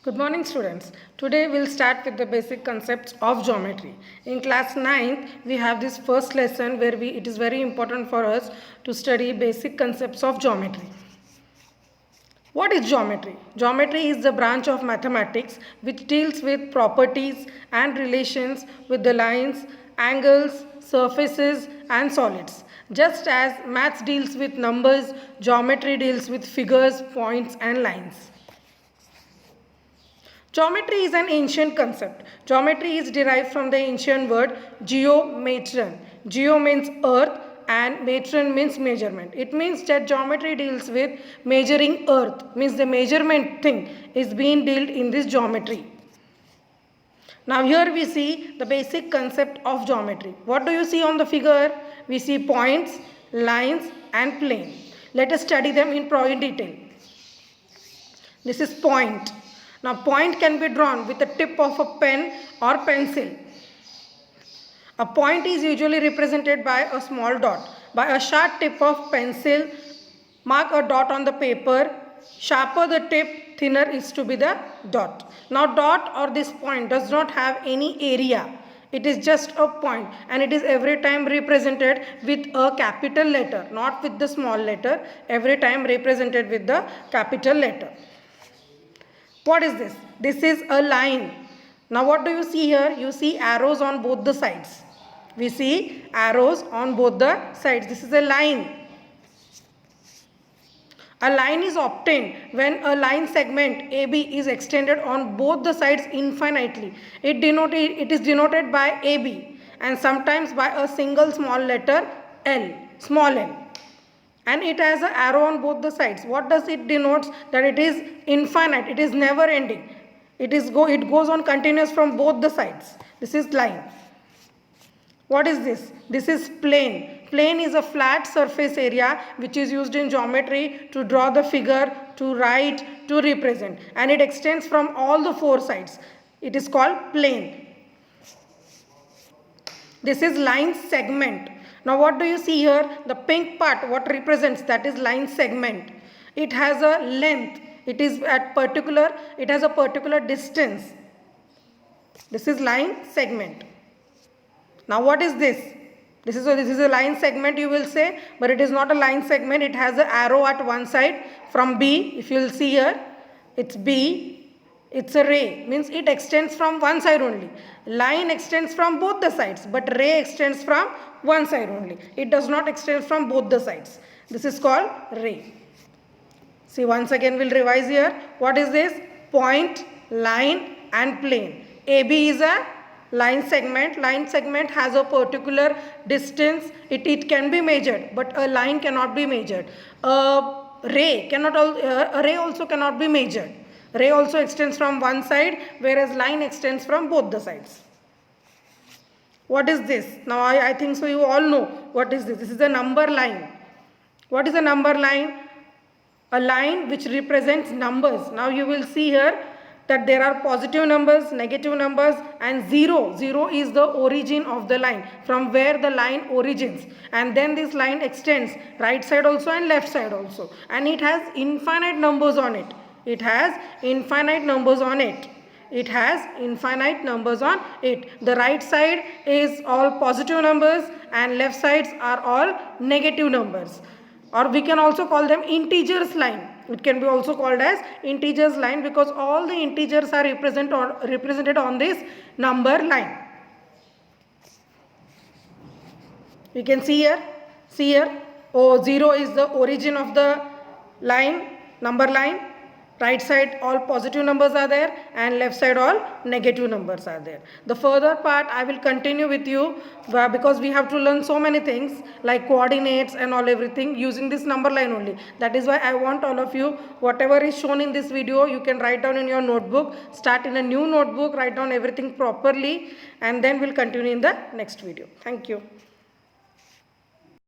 Good morning students. Today we'll start with the basic concepts of geometry. In class 9th we have this first lesson where it is very important for us to study basic concepts of geometry. What is geometry? Geometry is the branch of mathematics which deals with properties and relations with the lines, angles, surfaces and solids. Just as maths deals with numbers, geometry deals with figures, points and lines. Geometry is an ancient concept. Geometry is derived from the ancient word geometron. Geo means earth and metron means measurement. It means that geometry deals with measuring earth, means the measurement thing is being dealt in this geometry. Now here we see the basic concept of geometry. What do you see on the figure? We see points, lines and plane. Let us study them in detail. This is point. Now point can be drawn with the tip of a pen or pencil. A point is usually represented by a small dot. By a sharp tip of pencil, mark a dot on the paper. Sharper the tip, thinner is to be the dot. Now dot or this point does not have any area. It is just a point and it is every time represented with a capital letter, not with the small letter. Every time represented with the capital letter. What is this? This is a line. Now what do you see here? You see arrows on both the sides. We see arrows on both the sides. This is a line. A line is obtained when a line segment AB is extended on both the sides infinitely. It is denoted by AB and sometimes by a single small letter L, small l. And it has an arrow on both the sides. What does it denote? That it is infinite. It is never ending. It goes on continuous from both the sides. This is line. What is this? This is plane. Plane is a flat surface area which is used in geometry to draw the figure, to write, to represent. And it extends from all the four sides. It is called plane. This is line segment. Now what do you see here? The pink part, what represents, that is line segment. It has a length. It has a particular distance. This is line segment. Now what is this? This is a line segment you will say, but it is not a line segment. It has an arrow at one side from B. If you will see here, it's B. It's a ray, means it extends from one side only. Line extends from both the sides, but ray extends from one side only. It does not extend from both the sides. This is called ray. See, once again we'll revise here. What is this? Point, line and plane. AB is a line segment. Line segment has a particular distance. It can be measured, but a line cannot be measured. A ray also cannot be measured. Ray also extends from one side, whereas line extends from both the sides. What is this? Now I think so you all know what is this. This is a number line. What is a number line? A line which represents numbers. Now you will see here that there are positive numbers, negative numbers and 0. 0 is the origin of the line, from where the line origins. And then this line extends right side also and left side also. And it has infinite numbers on it. It has infinite numbers on it. It has infinite numbers on it. The right side is all positive numbers and left sides are all negative numbers. Or we can also call them integers line. It can be also called as integers line because all the integers are represented on this number line. You can see here. See here. 0 is the origin of the line, number line. Right side all positive numbers are there and left side all negative numbers are there. The further part I will continue with you because we have to learn so many things like coordinates and all everything using this number line only. That is why I want all of you, whatever is shown in this video, you can write down in your notebook. Start in a new notebook, write down everything properly and then we'll continue in the next video. Thank you.